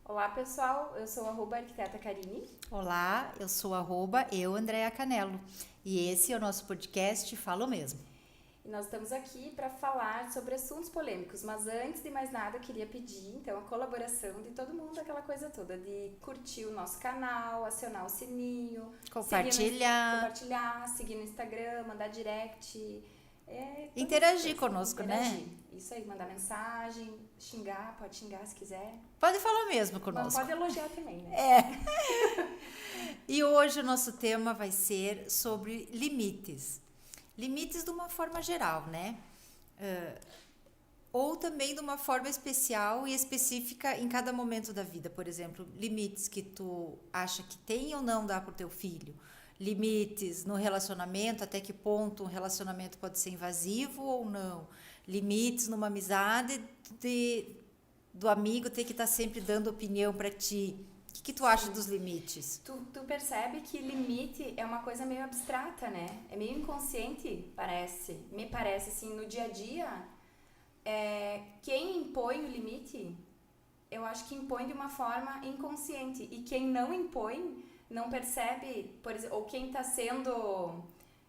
Olá pessoal, eu sou @arquiteta Karine. Olá, eu sou Andréa Canelo e esse é o nosso podcast Falo Mesmo. E nós estamos aqui para falar sobre assuntos polêmicos, mas antes de mais nada eu queria pedir então a colaboração de todo mundo, aquela coisa toda de curtir o nosso canal, acionar o sininho, compartilhar, seguir no Instagram, mandar direct, Interagir conosco, interagir. né? Isso aí, mandar mensagem, pode xingar se quiser, Pode falar mesmo mas conosco. pode elogiar também, né? E hoje o nosso tema vai ser sobre limites. Limites de uma forma geral, né? Ou também de uma forma especial e específica em cada momento da vida. Por exemplo, limites que tu acha que tem ou não dá para o teu filho. Limites no relacionamento, até que ponto um relacionamento pode ser invasivo ou não. Limites numa amizade do amigo ter que estar sempre dando opinião para ti. O que tu acha dos limites? Tu percebe que limite é uma coisa meio abstrata, né? É meio inconsciente, me parece, assim, no dia a dia. Quem impõe o limite, eu acho que impõe de uma forma inconsciente. E quem não impõe, não percebe, por exemplo, ou quem está sendo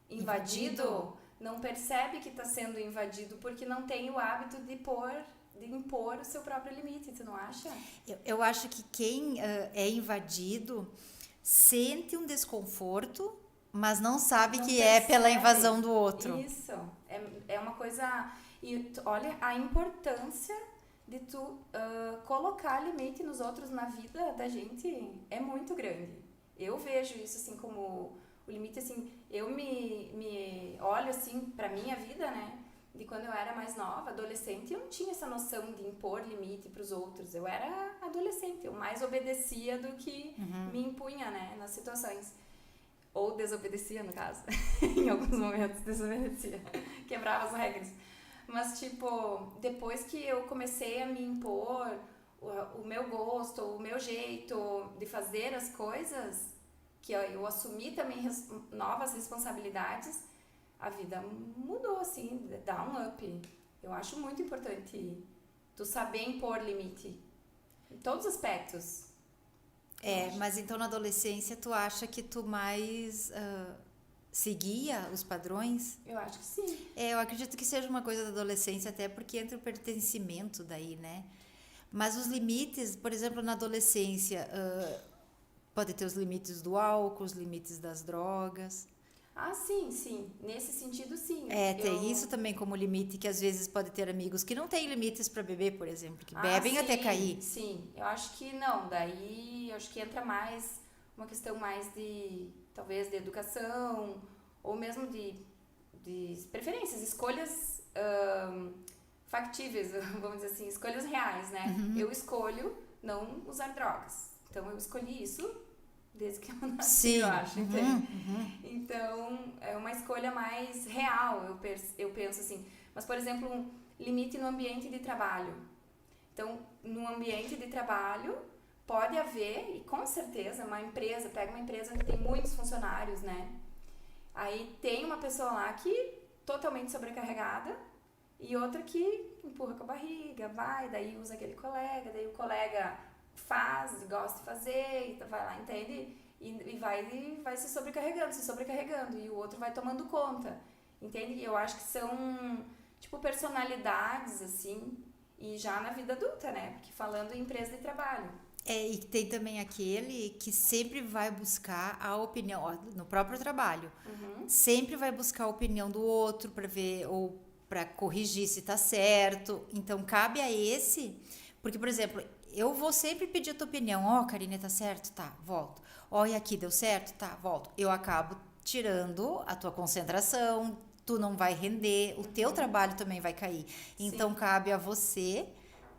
invadido, não percebe que está sendo invadido porque não tem o hábito de impor o seu próprio limite, tu não acha? Eu acho que quem é invadido sente um desconforto, mas não sabe Não que percebe. é pela invasão do outro. Isso, é uma coisa... E olha a importância de tu colocar limite nos outros na vida da gente é muito grande. Eu vejo isso assim como o limite, assim, eu me olho assim pra minha vida, né? De quando eu era mais nova, adolescente, eu não tinha essa noção de impor limite pros outros. Eu era adolescente, eu mais obedecia do que me impunha, né, nas situações. Ou desobedecia, no caso. Em alguns momentos desobedecia. Quebrava as regras. Mas, tipo, depois que eu comecei a me impor o meu gosto, o meu jeito de fazer as coisas, que eu assumi também novas responsabilidades, a vida mudou, assim, dá um up. Eu acho muito importante tu saber impor limite. Em todos os aspectos. Mas então na adolescência tu acha que tu mais seguia os padrões? Eu acho que sim. Eu acredito que seja uma coisa da adolescência, até porque entra o pertencimento daí, né? Mas os limites, por exemplo, na adolescência, pode ter os limites do álcool, os limites das drogas. Ah, sim. Nesse sentido, sim. Tem isso também como limite, que às vezes pode ter amigos que não têm limites para beber, por exemplo, que bebem sim, até cair. Sim, eu acho que não. Daí, eu acho que entra mais uma questão mais de, talvez, de educação, ou mesmo de preferências, escolhas factíveis, vamos dizer assim, escolhas reais, né? Eu escolho não usar drogas. Então, eu escolhi isso desde que eu nasci, Sim. eu acho, entende? Então, é uma escolha mais real, eu penso assim. Mas, por exemplo, um limite no ambiente de trabalho. Então, no ambiente de trabalho, pode haver, e com certeza, pega uma empresa onde tem muitos funcionários, né? Aí tem uma pessoa lá que totalmente sobrecarregada e outra que empurra com a barriga, daí usa aquele colega, daí o colega gosta de fazer, vai lá, entende? E vai se sobrecarregando, e o outro vai tomando conta, entende? E eu acho que são, tipo, personalidades, assim, e já na vida adulta, né? Porque falando em empresa de trabalho. E tem também aquele que sempre vai buscar a opinião, no próprio trabalho, sempre vai buscar a opinião do outro para ver ou para corrigir se tá certo. Então cabe a esse, porque, por exemplo, eu vou sempre pedir a tua opinião. Karine, tá certo? Tá, volto. E aqui deu certo? Tá, volto. Eu acabo tirando a tua concentração, tu não vai render, o teu trabalho também vai cair. Então cabe a você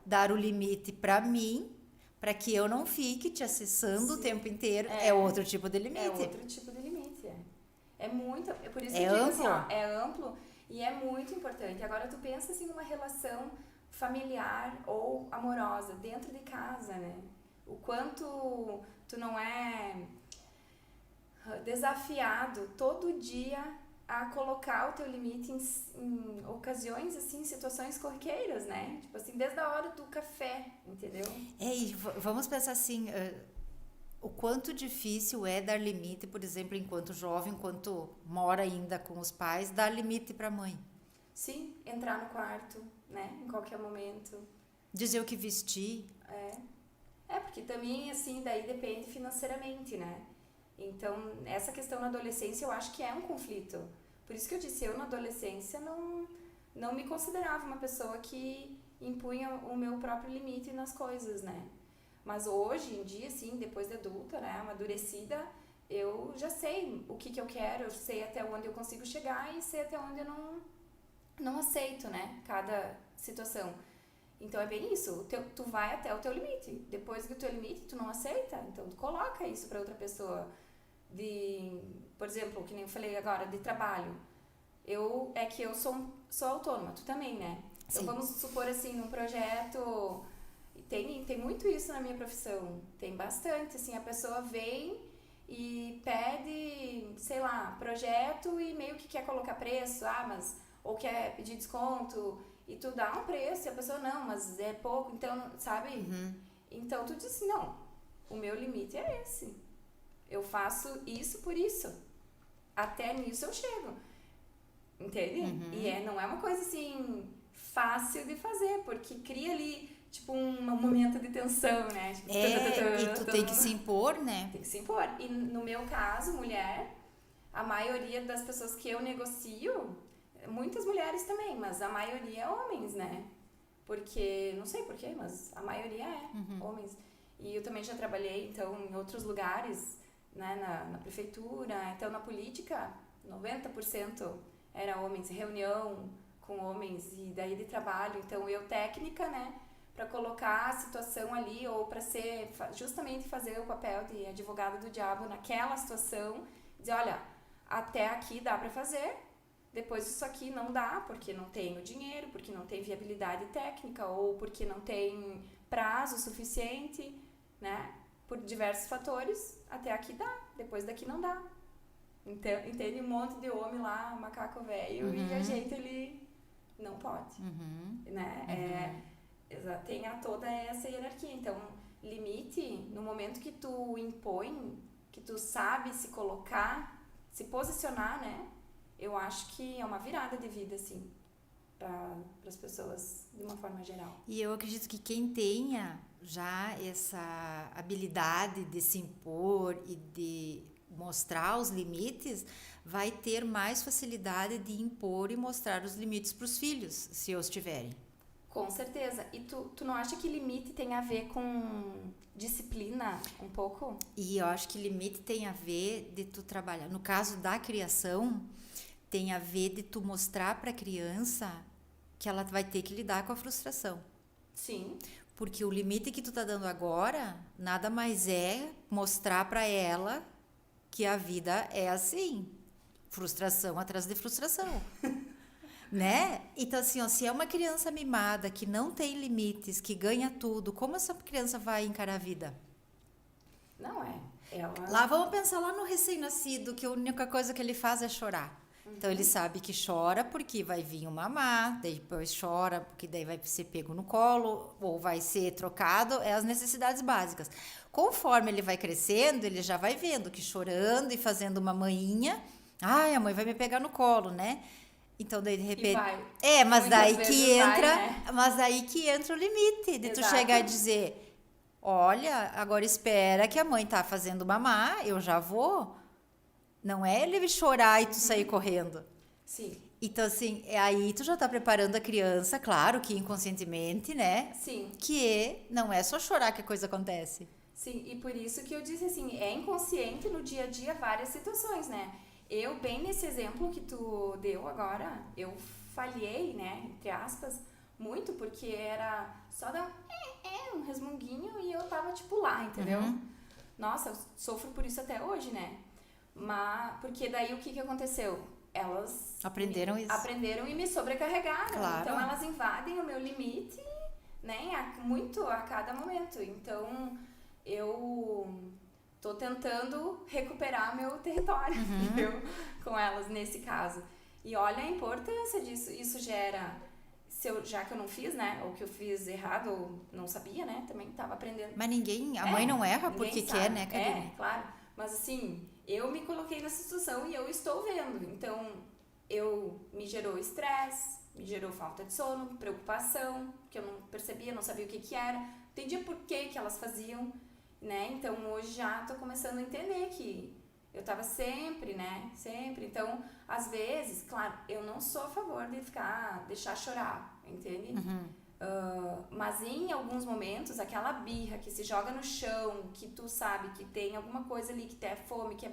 dar o limite para mim, para que eu não fique te acessando o tempo inteiro. É outro tipo de limite. É outro tipo de limite, É muito, é por isso que É eu digo amplo. assim, é amplo e é muito importante. Agora tu pensa assim numa relação familiar ou amorosa dentro de casa, né? O quanto tu não é desafiado todo dia a colocar o teu limite em ocasiões, assim, situações corriqueiras, né? Tipo assim, desde a hora do café, entendeu? E vamos pensar assim, o quanto difícil é dar limite, por exemplo, enquanto jovem, enquanto mora ainda com os pais, dar limite para a mãe. Sim, entrar no quarto, né? Em qualquer momento. Dizer o que vestir. Porque também, assim, daí depende financeiramente, né? Então, essa questão na adolescência eu acho que é um conflito. Por isso que eu disse, eu na adolescência não me considerava uma pessoa que impunha o meu próprio limite nas coisas, né? Mas hoje em dia, assim, depois de adulta, né, amadurecida, eu já sei o que eu quero, eu sei até onde eu consigo chegar e sei até onde eu não aceito, né, cada situação. Então é bem isso, tu vai até o teu limite. Depois do teu limite, tu não aceita, então tu coloca isso para outra pessoa. Por exemplo, que nem eu falei agora, de trabalho. Eu sou autônoma, tu também, né? Então Sim. vamos supor assim, num projeto, tem muito isso na minha profissão, tem bastante, assim, a pessoa vem e pede, sei lá, projeto e meio que quer colocar preço, ou quer pedir desconto, e tu dá um preço e a pessoa, não, mas é pouco, então, sabe? Uhum. Então tu diz assim, não, o meu limite é esse. Eu faço isso por isso. Até nisso eu chego. Entende? Uhum. E não é uma coisa assim fácil de fazer, porque cria ali tipo um momento de tensão, né? Tipo, E tu tem que se impor, né? tem que se impor. E no meu caso, mulher, a maioria das pessoas que eu negocio, muitas mulheres também, mas a maioria é homens, né? Porque, não sei porquê, mas a maioria é homens. E eu também já trabalhei, então, em outros lugares, né, na prefeitura, então na política, 90% era homens, reunião com homens e daí de trabalho, então eu técnica, né, para colocar a situação ali ou para ser justamente fazer o papel de advogado do diabo naquela situação, dizer, olha, até aqui dá para fazer, depois disso aqui não dá, porque não tem o dinheiro, porque não tem viabilidade técnica ou porque não tem prazo suficiente, né? Por diversos fatores, até aqui dá, depois daqui não dá. Então, entende? Um monte de homem lá, macaco velho, e a gente ali não pode, né? Tem toda essa hierarquia. Então, limite, no momento que tu impõe, que tu sabe se colocar, se posicionar, né? Eu acho que é uma virada de vida, assim, para as pessoas, de uma forma geral. E eu acredito que quem tenha já essa habilidade de se impor e de mostrar os limites, vai ter mais facilidade de impor e mostrar os limites para os filhos, se os tiverem. Com certeza. E tu não acha que limite tem a ver com disciplina um pouco? E eu acho que limite tem a ver de tu trabalhar. No caso da criação, tem a ver de tu mostrar para a criança que ela vai ter que lidar com a frustração. Sim. Porque o limite que tu tá dando agora, nada mais é mostrar para ela que a vida é assim. Frustração atrás de frustração. Né? Então, assim, ó, se é uma criança mimada, que não tem limites, que ganha tudo, como essa criança vai encarar a vida? Não é. Ela... Lá, vamos pensar lá no recém-nascido, que a única coisa que ele faz é chorar. Então, ele sabe que chora porque vai vir uma mamá, depois chora porque daí vai ser pego no colo, ou vai ser trocado, é as necessidades básicas. Conforme ele vai crescendo, ele já vai vendo que chorando e fazendo uma manhinha, a mãe vai me pegar no colo, né? Então, daí, de repente... mas daí que entra, né? Mas daí que entra o limite de tu chegar e dizer, olha, agora espera que a mãe tá fazendo mamar, eu já vou. Não é ele chorar e tu sair correndo. Sim. Então, assim, aí tu já tá preparando a criança, claro que inconscientemente, né? Sim. Que não é só chorar que a coisa acontece. Sim, e por isso que eu disse assim, é inconsciente no dia a dia várias situações, né? Eu, bem nesse exemplo que tu deu agora, eu falhei, né, entre aspas, muito, porque era só dar um resmunguinho e eu tava, tipo, lá, entendeu? Nossa, eu sofro por isso até hoje, né? Mas, porque daí o que aconteceu? Elas aprenderam e me sobrecarregaram. Claro. Então, elas invadem o meu limite, né, muito a cada momento. Então, eu tô tentando recuperar meu território, entendeu? Com elas nesse caso. E olha a importância disso. Isso gera, já que eu não fiz, né? Ou que eu fiz errado, ou não sabia, né? Também tava aprendendo. Mas a mãe não erra Ninguém porque sabe. quer, né, Karine? Claro. Mas assim, eu me coloquei nessa situação e eu estou vendo. Então, me gerou estresse, me gerou falta de sono, preocupação, que eu não percebia, não sabia o que era. Entendia por que elas faziam, né? Então, hoje já tô começando a entender que eu tava sempre, né? Sempre. Então, às vezes, claro, eu não sou a favor de deixar chorar, entende? Mas em alguns momentos, aquela birra que se joga no chão, que tu sabe que tem alguma coisa ali, que tem fome, que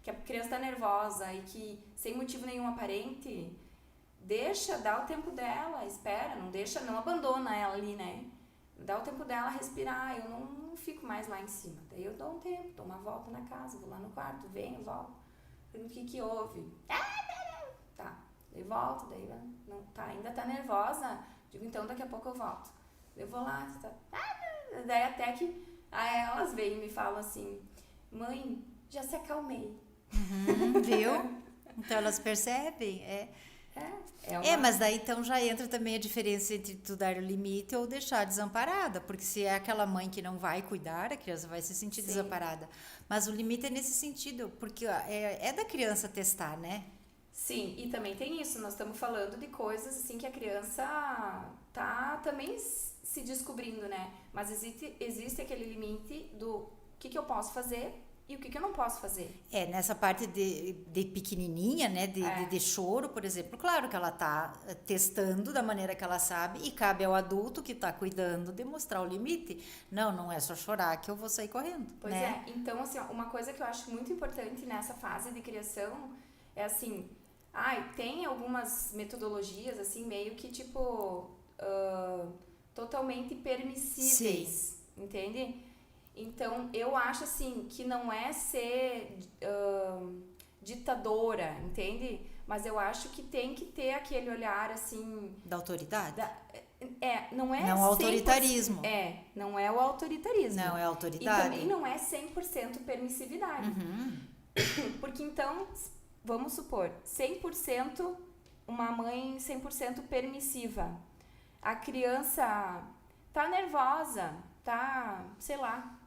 a criança tá nervosa e que sem motivo nenhum aparente, dá o tempo dela, espera, não abandona ela ali, né? Dá o tempo dela respirar, eu não fico mais lá em cima. Daí eu dou um tempo, dou uma volta na casa, vou lá no quarto, venho, volto. O que houve? Tá, daí volto, daí não, tá, ainda tá nervosa, digo, então daqui a pouco eu volto. Eu vou lá, tá, daí até que aí elas vêm e me falam assim, mãe, já se acalmei. Viu? Então elas percebem, mas daí então já entra também a diferença entre tu dar o limite ou deixar desamparada, porque se é aquela mãe que não vai cuidar, a criança vai se sentir desamparada. Mas o limite é nesse sentido, porque é da criança testar, né? Sim, e também tem isso, nós estamos falando de coisas assim que a criança tá também se descobrindo, né? Mas existe aquele limite do que eu posso fazer e o que eu não posso fazer. Nessa parte de pequenininha, né, de choro, por exemplo, claro que ela tá testando da maneira que ela sabe e cabe ao adulto que tá cuidando de mostrar o limite. Não é só chorar que eu vou sair correndo, Pois né? Então, assim, ó, uma coisa que eu acho muito importante nessa fase de criação é assim, tem algumas metodologias, assim, meio que, tipo, totalmente permissíveis, entende? Então, eu acho, assim, que não é ser ditadora, entende? Mas eu acho que tem que ter aquele olhar, assim... Da autoridade? Não é... Não o autoritarismo. Não é o autoritarismo. Não é autoridade. E também não é 100% permissividade. Porque, então, vamos supor, 100%, uma mãe 100% permissiva. A criança tá nervosa, tá, sei lá...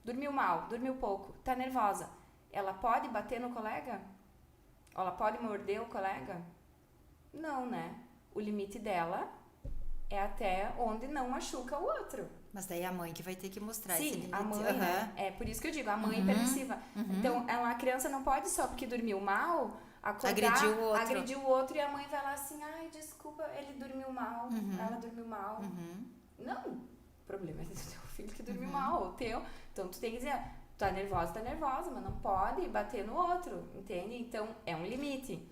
dormiu mal, dormiu pouco, tá nervosa, ela pode bater no colega? Ela pode morder o colega? Não, né? O limite dela é até onde não machuca o outro. Mas daí é a mãe que vai ter que mostrar esse limite. A mãe, né? É por isso que eu digo, a mãe permissiva. Então, a criança não pode só porque dormiu mal, acordar, agredir o outro e a mãe vai lá assim, ai, desculpa, ele dormiu mal, ela dormiu mal. Não, o problema é do teu filho que dormiu mal, o teu. Então, tu tem que dizer, tá nervosa, mas não pode bater no outro, entende? Então, é um limite.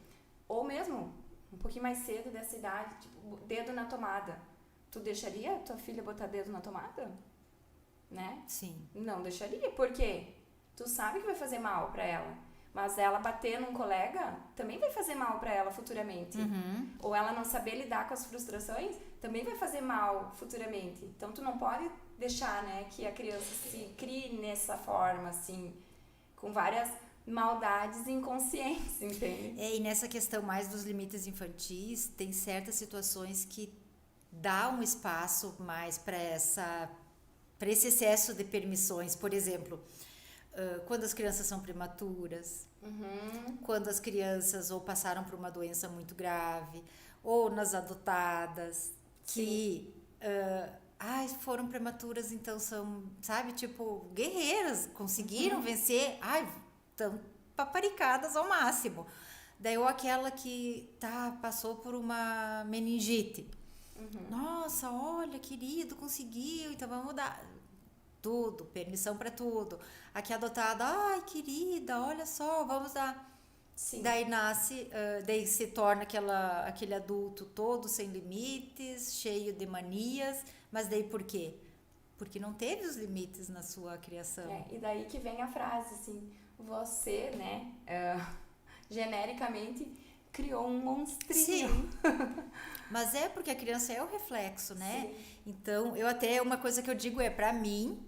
Ou mesmo, um pouquinho mais cedo dessa idade, tipo, dedo na tomada. Tu deixaria tua filha botar dedo na tomada? Né? Sim. Não deixaria, porque tu sabe que vai fazer mal pra ela. Mas ela bater num colega também vai fazer mal pra ela futuramente. Ou ela não saber lidar com as frustrações também vai fazer mal futuramente. Então, tu não pode deixar, né, que a criança se crie nessa forma, assim, com várias maldades inconscientes, entende? E nessa questão mais dos limites infantis, tem certas situações que dá um espaço mais para esse excesso de permissões. Por exemplo, quando as crianças são prematuras, quando as crianças ou passaram por uma doença muito grave, ou nas adotadas, que foram prematuras, então são, sabe, tipo, guerreiras, conseguiram vencer, estão paparicadas ao máximo. Daí, ou aquela que passou por uma meningite. Nossa, olha, querido, conseguiu, então vamos dar tudo, permissão para tudo. Aqui adotada, ai, querida, olha só, vamos dar. Sim. Daí nasce, daí se torna aquele adulto todo sem limites, cheio de manias, mas daí por quê? Porque não teve os limites na sua criação. E daí que vem a frase, assim, você, né, genericamente, criou um monstrinho. Sim. Mas é porque a criança é o reflexo, né? Sim. Então, uma coisa que eu digo pra mim,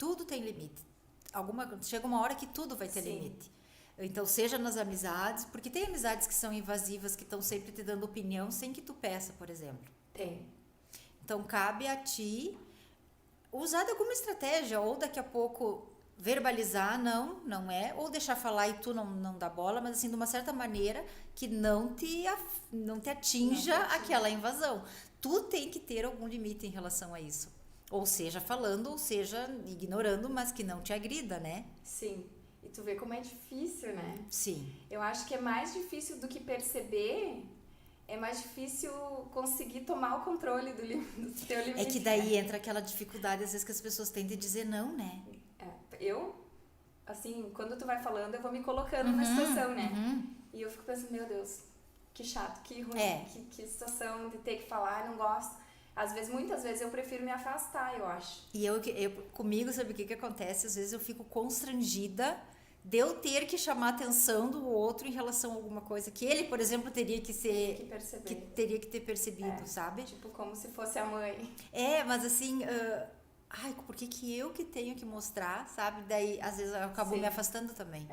tudo tem limite. Chega uma hora que tudo vai ter limite. Então, seja nas amizades, porque tem amizades que são invasivas, que estão sempre te dando opinião sem que tu peça, por exemplo. Tem. Então, cabe a ti usar de alguma estratégia, ou daqui a pouco verbalizar, não é, ou deixar falar e tu não dá bola, mas assim, de uma certa maneira que não te atinja aquela invasão. Tu tem que ter algum limite em relação a isso. Ou seja, falando, ou seja, ignorando, mas que não te agrida, né? Sim. E tu vê como é difícil, né? Sim. Eu acho que é mais difícil do que perceber, é mais difícil conseguir tomar o controle do teu limite. É que daí entra aquela dificuldade, às vezes, que as pessoas têm de dizer não, né? Eu, assim, quando tu vai falando, eu vou me colocando na situação, né? E eu fico pensando, meu Deus, que chato, que ruim, que situação de ter que falar, não gosto. Às vezes, muitas vezes, eu prefiro me afastar, eu acho. E eu comigo, sabe o que acontece? Às vezes eu fico constrangida de eu ter que chamar a atenção do outro em relação a alguma coisa que ele, por exemplo, teria que teria que ter percebido, sabe? Tipo, como se fosse a mãe. Mas assim, por que eu que tenho que mostrar, sabe? Daí, às vezes, eu acabo me afastando também.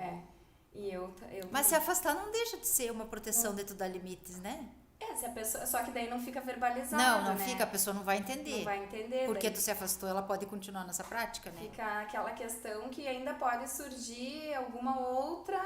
E eu Mas se afastar não deixa de ser uma proteção de tu dar limites, né? Se a pessoa, só que daí não fica verbalizado, não fica, a pessoa não vai entender. Não vai entender. Porque daí tu se afastou, ela pode continuar nessa prática, né? Fica aquela questão que ainda pode surgir alguma outra,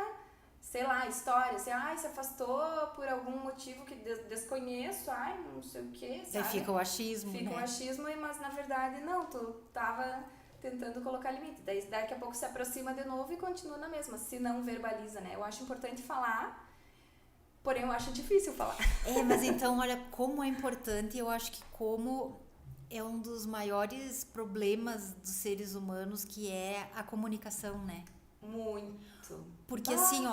sei lá, história. Assim, se afastou por algum motivo que desconheço, não sei o quê, sabe? Aí fica o achismo, Fica o achismo, mas na verdade não, tu tava tentando colocar limite. Daí daqui a pouco se aproxima de novo e continua na mesma, se não verbaliza, né? Eu acho importante falar, porém eu acho difícil falar. Mas então, olha, como é importante, eu acho que como é um dos maiores problemas dos seres humanos, que é a comunicação, né? Muito. Porque assim,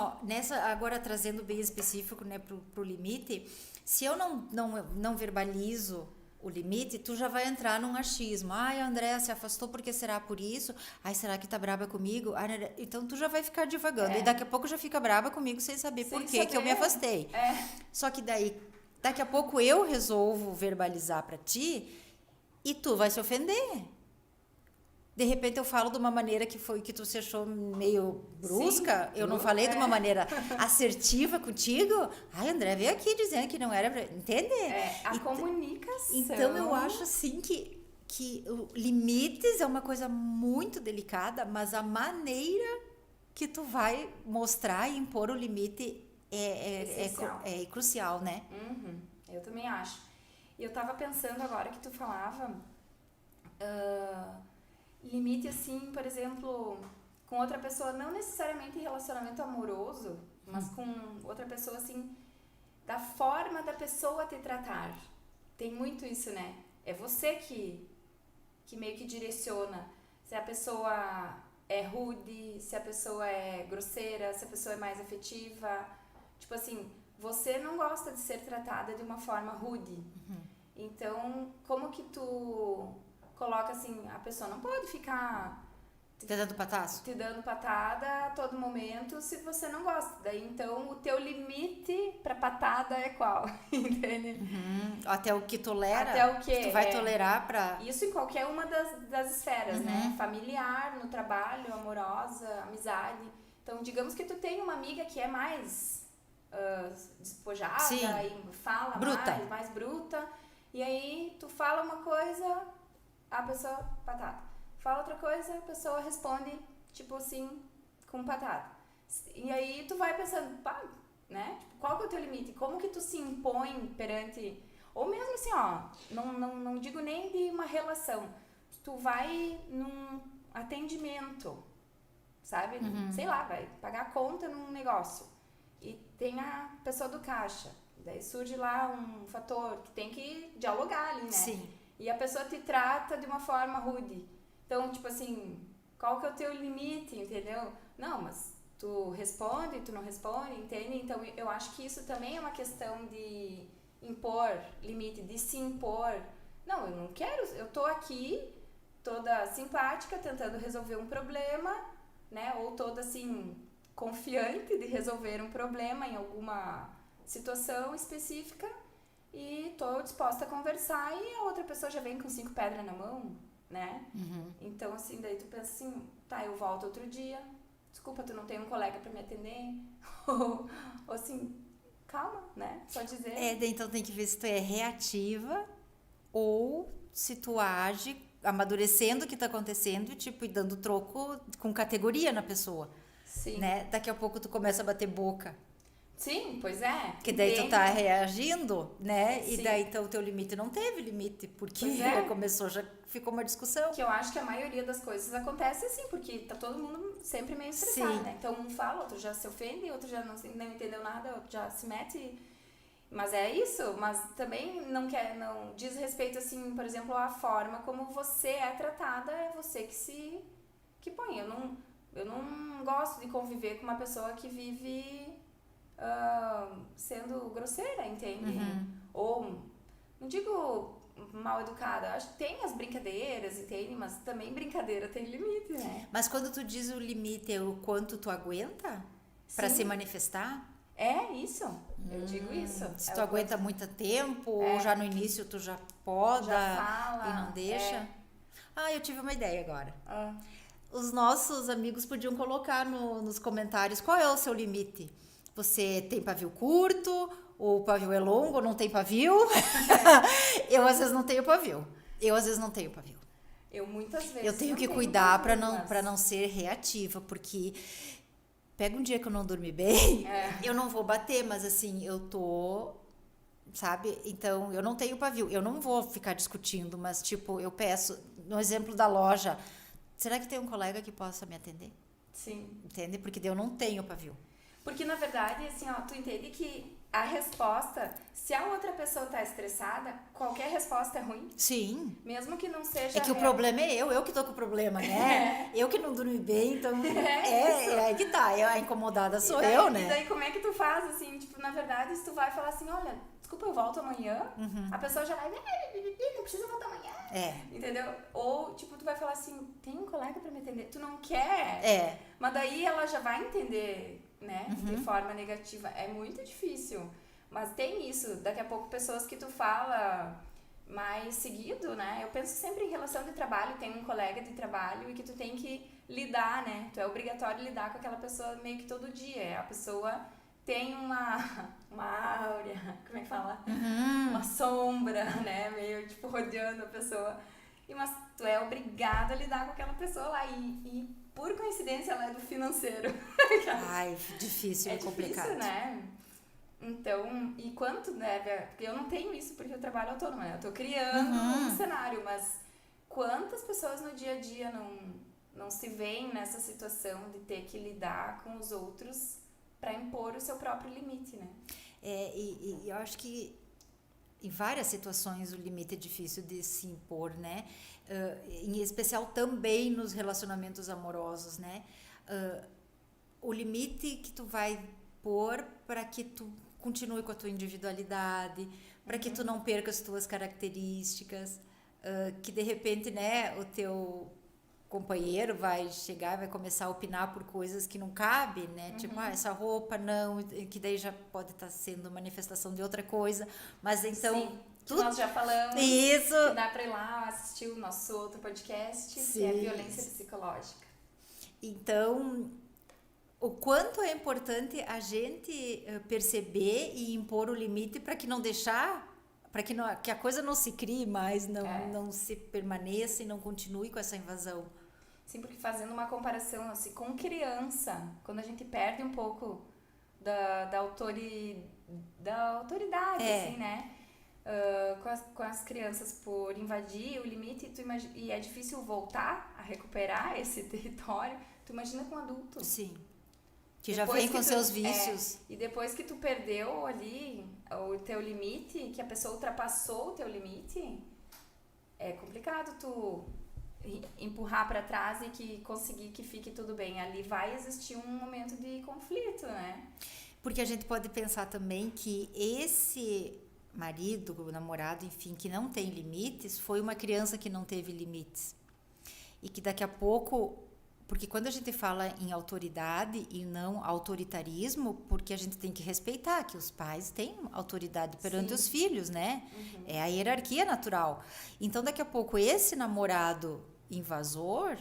agora trazendo bem específico, né, pro limite, se eu não verbalizo o limite, tu já vai entrar num achismo. A Andréa se afastou porque será por isso? Será que tá braba comigo? Então tu já vai ficar divagando. E daqui a pouco já fica braba comigo sem saber por que eu me afastei. Só que daí, daqui a pouco eu resolvo verbalizar pra ti e tu vai se ofender. De repente eu falo de uma maneira que tu se achou meio brusca. Eu não falei de uma maneira assertiva contigo. André veio aqui dizendo que não era pra... Entende? A comunicação. Então eu acho assim que limites é uma coisa muito delicada, mas a maneira que tu vai mostrar e impor o limite é crucial, né? Eu também acho. E eu tava pensando agora que tu falava... limite, assim, por exemplo, com outra pessoa, não necessariamente em relacionamento amoroso, mas com outra pessoa, assim, da forma da pessoa te tratar. Tem muito isso, né? É você que meio que direciona se a pessoa é rude, se a pessoa é grosseira, se a pessoa é mais afetiva. Tipo assim, você não gosta de ser tratada de uma forma rude. Então, como que tu... coloca assim, a pessoa não pode ficar te dando pataço? Te dando patada a todo momento se você não gosta. Daí então o teu limite pra patada é qual? Entende? Até o que tolera? Até o que tu vai tolerar pra... Isso em qualquer uma das esferas, né? Familiar, no trabalho, amorosa, amizade. Então, digamos que tu tem uma amiga que é mais despojada e fala bruta. mais bruta. E aí tu fala uma coisa... a pessoa, patata. Fala outra coisa, a pessoa responde, tipo assim, com patata. E aí tu vai pensando, né? Tipo, qual que é o teu limite? Como que tu se impõe perante... Ou mesmo assim, não digo nem de uma relação. Tu vai num atendimento, sabe? Sei lá, vai pagar a conta num negócio. E tem a pessoa do caixa. Daí surge lá um fator que tem que dialogar ali, né? Sim. E a pessoa te trata de uma forma rude. Então, tipo assim, qual que é o teu limite, entendeu? Não, mas tu responde, tu não responde, entende? Então, eu acho que isso também é uma questão de impor limite, de se impor. Não, eu não quero, eu tô aqui toda simpática, tentando resolver um problema, né? Ou toda, assim, confiante de resolver um problema em alguma situação específica. E tô disposta a conversar e a outra pessoa já vem com 5 pedras na mão. né? Então, assim, daí tu pensa assim, tá, eu volto outro dia, desculpa, tu não tem um colega pra me atender, ou assim, calma, né? Só dizer. Então tem que ver se tu é reativa ou se tu age amadurecendo o que tá acontecendo, tipo, e dando troco com categoria na pessoa. Sim. Né? Daqui a pouco tu começa a bater boca. Sim, pois é. Que daí tu tá reagindo, né? Sim. E daí então o teu limite não teve limite, porque começou, já ficou uma discussão. Que eu acho que a maioria das coisas acontece assim, porque tá todo mundo sempre meio estressado, né? Então um fala, outro já se ofende, outro já não entendeu nada, outro já se mete. Mas é isso, mas também não diz respeito, assim, por exemplo, à forma como você é tratada, é você que põe. Eu não gosto de conviver com uma pessoa que vive sendo grosseira, entende? Ou, não digo mal educada, acho que tem as brincadeiras, entende? Mas também brincadeira tem limite, né? Mas quando tu diz o limite, é o quanto tu aguenta pra se manifestar? É isso, eu digo isso. Se tu aguenta muito tempo, ou já no início tu já poda fala, e não deixa. Eu tive uma ideia agora. Ah. Os nossos amigos podiam colocar nos comentários qual é o seu limite. Você tem pavio curto, o pavio é longo, ou não tem pavio? Eu às vezes não tenho pavio. Eu muitas vezes eu tenho que cuidar para não ser reativa, porque pega um dia que eu não dormi bem, eu não vou bater, mas assim, eu tô, sabe? Então, eu não tenho pavio. Eu não vou ficar discutindo, mas tipo, eu peço, no exemplo da loja, será que tem um colega que possa me atender? Sim. Entende? Porque eu não tenho pavio. Porque, na verdade, assim, ó, tu entende que a resposta, se a outra pessoa tá estressada, qualquer resposta é ruim. Sim. Mesmo que não seja... É que o problema é eu que tô com o problema, né? Eu que não dormi bem, então... aí que tá, a incomodada sou eu, né? E daí, como é que tu faz, assim, tipo, na verdade, se tu vai falar assim, olha, desculpa, eu volto amanhã, a pessoa já vai, não precisa voltar amanhã. Entendeu? Ou, tipo, tu vai falar assim, tem um colega pra me atender, tu não quer, mas daí ela já vai entender, né, de forma negativa. É muito difícil, mas tem isso, daqui a pouco pessoas que tu fala mais seguido, né, eu penso sempre em relação de trabalho, tem um colega de trabalho e que tu tem que lidar, né, tu é obrigatório lidar com aquela pessoa meio que todo dia, a pessoa tem uma áurea, como é que fala? Uma sombra, né, meio tipo rodeando a pessoa, mas tu é obrigado a lidar com aquela pessoa lá e por coincidência ela é do financeiro. Ai, difícil, complicado. Difícil, né? Então, e quanto deve... Porque eu não tenho isso porque eu trabalho autônoma, né? Eu tô criando um cenário, mas quantas pessoas no dia a dia não se veem nessa situação de ter que lidar com os outros para impor o seu próprio limite, né? E eu acho que em várias situações o limite é difícil de se impor, né? Em especial também nos relacionamentos amorosos, né? O limite que tu vai pôr para que tu continue com a tua individualidade, para que tu não perca as tuas características, que de repente, né, o teu companheiro vai chegar, vai começar a opinar por coisas que não cabem, né? Tipo, essa roupa não, que daí já pode estar sendo manifestação de outra coisa, mas então... Sim, nós já falamos. Isso. Que dá pra ir lá assistir o nosso outro podcast, que é violência psicológica. Então, o quanto é importante a gente perceber e impor o limite para que não deixar... para que a coisa não se crie mais, não se permaneça e não continue com essa invasão. Sim, porque fazendo uma comparação assim, com criança, quando a gente perde um pouco da autoridade, assim, né? Com as crianças por invadir o limite, e é difícil voltar a recuperar esse território, tu imagina com um adulto. Sim. Que já vem com seus vícios. E depois que tu perdeu ali o teu limite, que a pessoa ultrapassou o teu limite, é complicado tu empurrar pra trás e que conseguir que fique tudo bem. Ali vai existir um momento de conflito, né? Porque a gente pode pensar também que esse marido, o namorado, enfim, que não tem limites, foi uma criança que não teve limites. E que daqui a pouco... porque quando a gente fala em autoridade e não autoritarismo, porque a gente tem que respeitar que os pais têm autoridade perante os filhos, né? É a hierarquia natural. Então, daqui a pouco, esse namorado invasor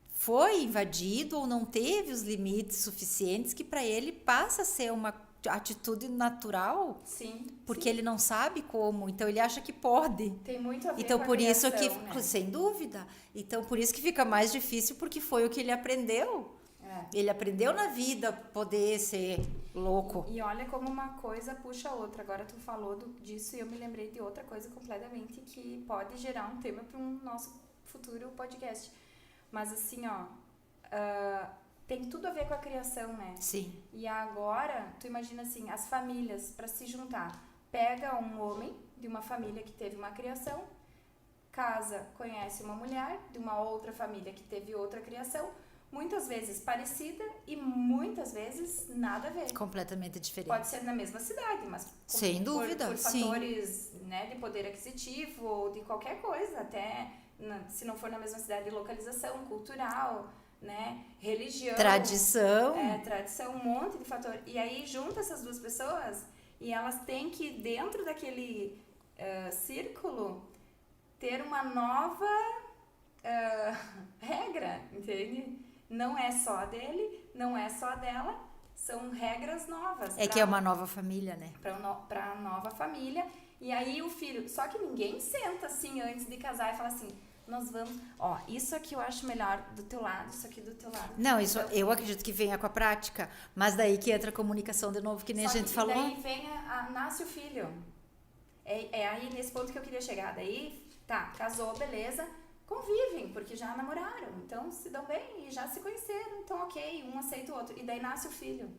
foi invadido ou não teve os limites suficientes que para ele passa a ser uma atitude natural, porque ele não sabe como, então ele acha que pode. Tem muito a ver então com a por criação, isso que, né? sem dúvida, então por isso que fica mais difícil, porque foi o que ele aprendeu. Ele aprendeu na vida poder ser louco. E olha como uma coisa puxa a outra. Agora tu falou disso e eu me lembrei de outra coisa completamente que pode gerar um tema para um nosso futuro podcast. Mas assim, ó, tem tudo a ver com a criação, né? Sim. E agora, tu imagina assim, as famílias para se juntar. Pega um homem de uma família que teve uma criação, casa, conhece uma mulher de uma outra família que teve outra criação, muitas vezes parecida e muitas vezes nada a ver. Completamente diferente. Pode ser na mesma cidade, mas sem dúvida, por fatores, né, de poder aquisitivo ou de qualquer coisa, até se não for na mesma cidade, de localização, cultural, né, religião, tradição, um monte de fator. E aí junta essas duas pessoas e elas têm que, dentro daquele círculo, ter uma nova regra, entende? Não é só a dele, não é só a dela, são regras novas. Que é uma nova família, né? Pra nova família. E aí o filho... Só que ninguém senta assim antes de casar e fala assim, nós vamos... Ó, isso aqui eu acho melhor do teu lado, isso aqui do teu lado. Não, isso eu acredito que venha com a prática, mas daí que entra a comunicação de novo, que nem a gente falou. Daí vem nasce o filho. É aí nesse ponto que eu queria chegar. Daí, tá, casou, beleza... Convivem, porque já namoraram, então se dão bem e já se conheceram, então ok, um aceita o outro. E daí nasce o filho.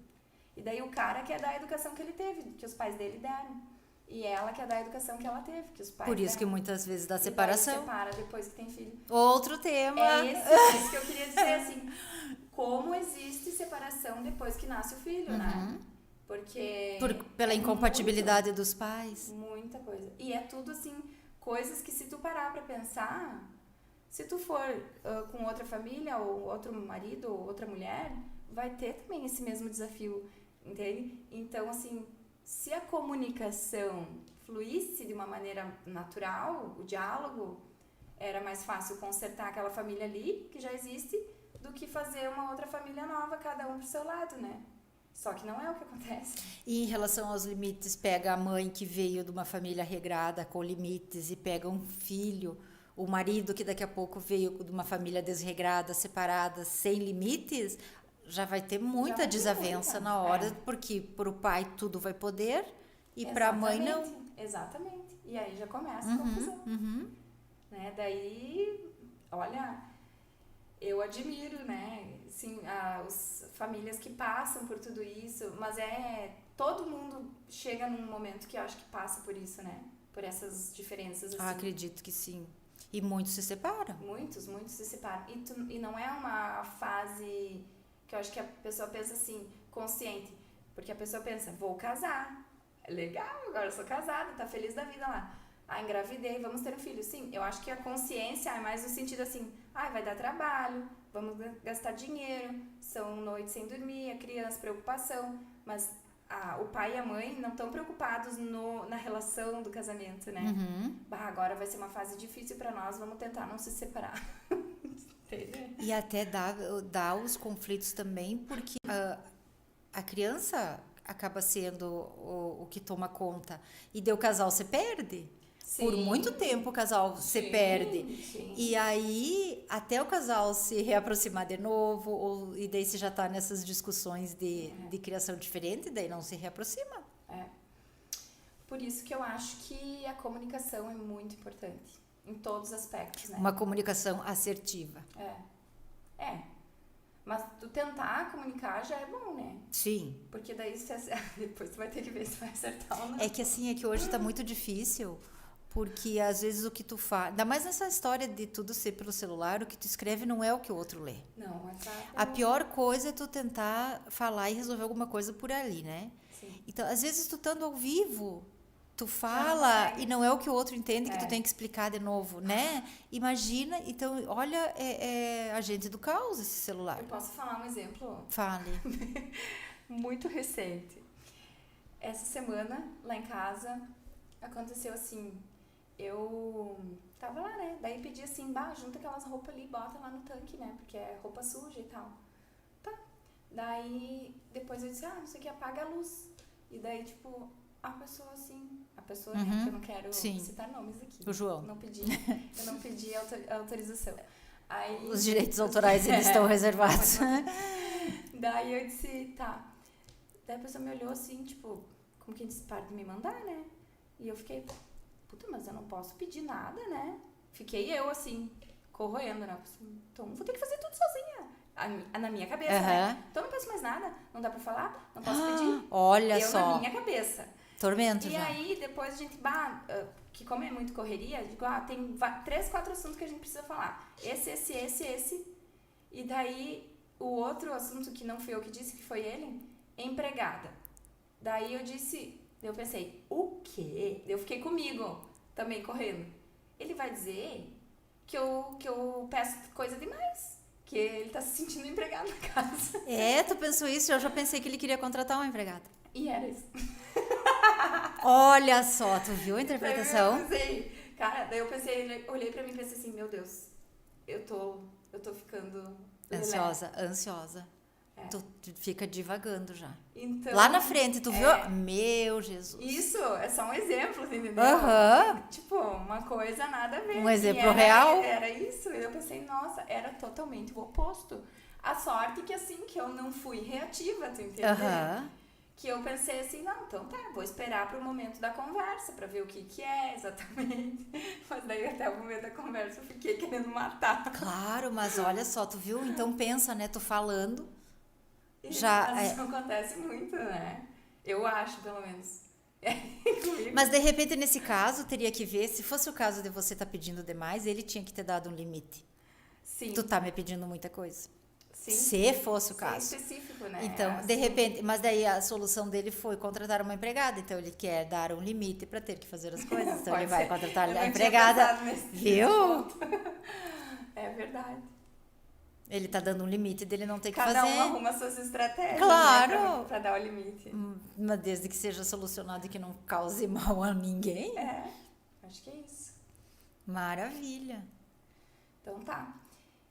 E daí o cara quer dar a educação que ele teve, que os pais dele deram. E ela quer dar a educação que ela teve, que os pais Por isso deram. Que muitas vezes dá separação. E daí separa depois que tem filho. Outro tema. É esse que eu queria dizer, assim, como existe separação depois que nasce o filho, né? Porque... Pela incompatibilidade dos pais. Muita coisa. E é tudo, assim, coisas que se tu parar pra pensar... Se tu for com outra família, ou outro marido, ou outra mulher, vai ter também esse mesmo desafio, entende? Então, assim, se a comunicação fluísse de uma maneira natural, o diálogo, era mais fácil consertar aquela família ali, que já existe, do que fazer uma outra família nova, cada um pro seu lado, né? Só que não é o que acontece. E em relação aos limites, pega a mãe que veio de uma família regrada, com limites, e pega um filho... O marido que daqui a pouco veio de uma família desregrada, separada, sem limites, já vai ter muita desavença na hora, porque para o pai tudo vai poder e para a mãe não. Exatamente. E aí já começa a confusão. Né? Daí, olha, eu admiro, né? Assim, as famílias que passam por tudo isso, mas todo mundo chega num momento que eu acho que passa por isso, né? Por essas diferenças. Assim. Acredito que sim. E muitos se separam. Muitos se separam. E não é uma fase que eu acho que a pessoa pensa assim, consciente. Porque a pessoa pensa, vou casar. É legal, agora eu sou casada, tá feliz da vida lá. Engravidei, vamos ter um filho. Sim, eu acho que a consciência é mais no sentido assim, vai dar trabalho, vamos gastar dinheiro, são noites sem dormir, a criança, preocupação. Mas o pai e a mãe não estão preocupados na relação do casamento, né? Agora vai ser uma fase difícil para nós, vamos tentar não se separar. E até dá os conflitos também, porque a criança acaba sendo o que toma conta. E daí o casal se perde. Sim. Por muito tempo o casal se perde. Sim. E aí, até o casal se reaproximar de novo, e daí você já está nessas discussões de criação diferente, daí não se reaproxima. Por isso que eu acho que a comunicação é muito importante, em todos os aspectos, né? Uma comunicação assertiva. Mas tu tentar comunicar já é bom, né? Sim. Porque daí depois tu vai ter que ver se vai acertar ou não. É que hoje está muito difícil... Porque às vezes o que tu faz, ainda mais nessa história de tudo ser pelo celular, o que tu escreve não é o que o outro lê. Não, a pior coisa é tu tentar falar e resolver alguma coisa por ali, né? Sim. Então, às vezes tu estando ao vivo, tu fala consegue. e não é o que o outro entende que tu É. tem que explicar de novo, né? Imagina, então, olha, é agente do caos esse celular. Eu posso falar um exemplo Fale. muito recente. Essa semana, lá em casa, aconteceu assim, eu tava lá, né? Daí pedi assim, junta aquelas roupas ali, bota lá no tanque, né? Porque é roupa suja e tal. Tá. Daí, depois eu disse, não sei o que, apaga a luz. E daí, tipo, a pessoa, né? Que eu não quero citar nomes aqui. O João. Eu não pedi autorização. Aí, Os direitos autorais, eles estão reservados. Daí eu disse, tá. Daí a pessoa me olhou assim, tipo, como quem disse, para de me mandar, né? E eu fiquei, puta, mas eu não posso pedir nada, né? Fiquei eu, assim, corroendo, né? Então, vou ter que fazer tudo sozinha. Na minha cabeça, né? Então, não peço mais nada. Não dá pra falar? Não posso pedir? Olha eu só. Na minha cabeça. Tormento e já. aí, depois a gente, que como é muito correria, digo, tem 3, 4 assuntos que a gente precisa falar. Esse. E daí, o outro assunto que não fui eu que disse, que foi ele, empregada. Daí eu pensei, o quê? Eu fiquei comigo, também correndo. Ele vai dizer que eu peço coisa demais, que ele tá se sentindo empregado na casa. Tu pensou isso? Eu já pensei que ele queria contratar uma empregada. E era isso. Olha só, tu viu a interpretação? Daí eu pensei, olhei pra mim e pensei assim, meu Deus, eu tô ficando ansiosa. Tu fica divagando já. Então, lá na frente, tu viu? Meu Jesus. Isso, é só um exemplo, entendeu? Tipo, uma coisa nada a ver. Um exemplo real. Era isso, e eu pensei, nossa, era totalmente o oposto. A sorte que assim, que eu não fui reativa, tu entendeu? Que eu pensei assim, não, então tá, vou esperar pro momento da conversa, pra ver o que é exatamente. Mas daí até o momento da conversa eu fiquei querendo matar. Claro, mas olha só, tu viu? Então pensa, né, tu falando. Isso acontece muito, né? Eu acho, pelo menos. Mas de repente, nesse caso, teria que ver, se fosse o caso de você estar pedindo demais, ele tinha que ter dado um limite. Sim. Tu tá me pedindo muita coisa. Sim. Se fosse o caso. Sim, específico, né? Então, de repente, mas daí a solução dele foi contratar uma empregada. Então, ele quer dar um limite para ter que fazer as coisas. Então, ele vai contratar a empregada. Viu? É verdade. Ele tá dando um limite dele não ter que Cada fazer. um arruma suas estratégias, claro, né, pra dar o limite. Mas desde que seja solucionado e que não cause mal a ninguém. Acho que é isso. Maravilha. Então tá.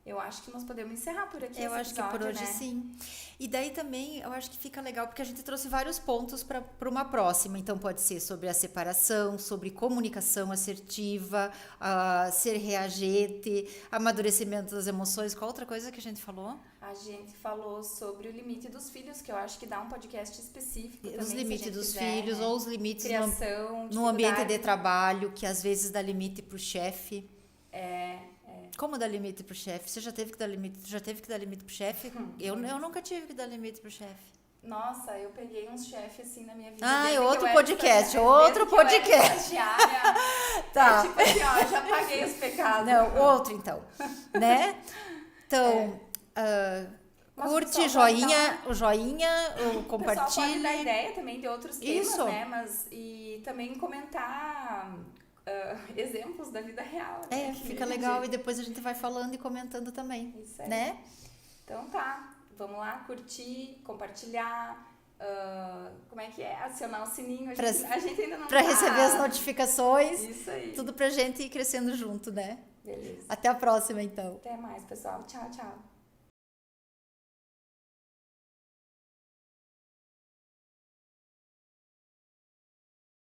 Eu acho que nós podemos encerrar por aqui. Eu acho episódio, que por hoje, né? sim. E daí também eu acho que fica legal porque a gente trouxe vários pontos para uma próxima. Então pode ser sobre a separação, sobre comunicação assertiva, ser reagente, amadurecimento das emoções. Qual outra coisa que a gente falou? A gente falou sobre o limite dos filhos, que eu acho que dá um podcast específico também. Os limites dos quiser, filhos, né? ou os limites Criação, no ambiente de trabalho, que às vezes dá limite pro chefe. Como dar limite pro chefe? Você já teve que dar limite? Tu já teve que dar limite pro chefe? Eu nunca tive que dar limite pro chefe. Nossa, eu peguei uns chefes assim na minha vida. Outro podcast, outro podcast. Tá. Tipo assim, ó, já paguei os pecados. Não, outro então, né? Então, curte, joinha, o compartilha. O pessoal pode dar ideia também de outros temas, Isso. né? E também comentar exemplos da vida real. Né? Fica legal e depois a gente vai falando e comentando também. Isso aí. Né? Então tá, vamos lá, curtir, compartilhar, como é que é? Acionar o sininho. A gente ainda não Pra receber as notificações. Isso aí. Tudo pra gente ir crescendo junto, né? Beleza. Até a próxima, então. Até mais, pessoal. Tchau, tchau.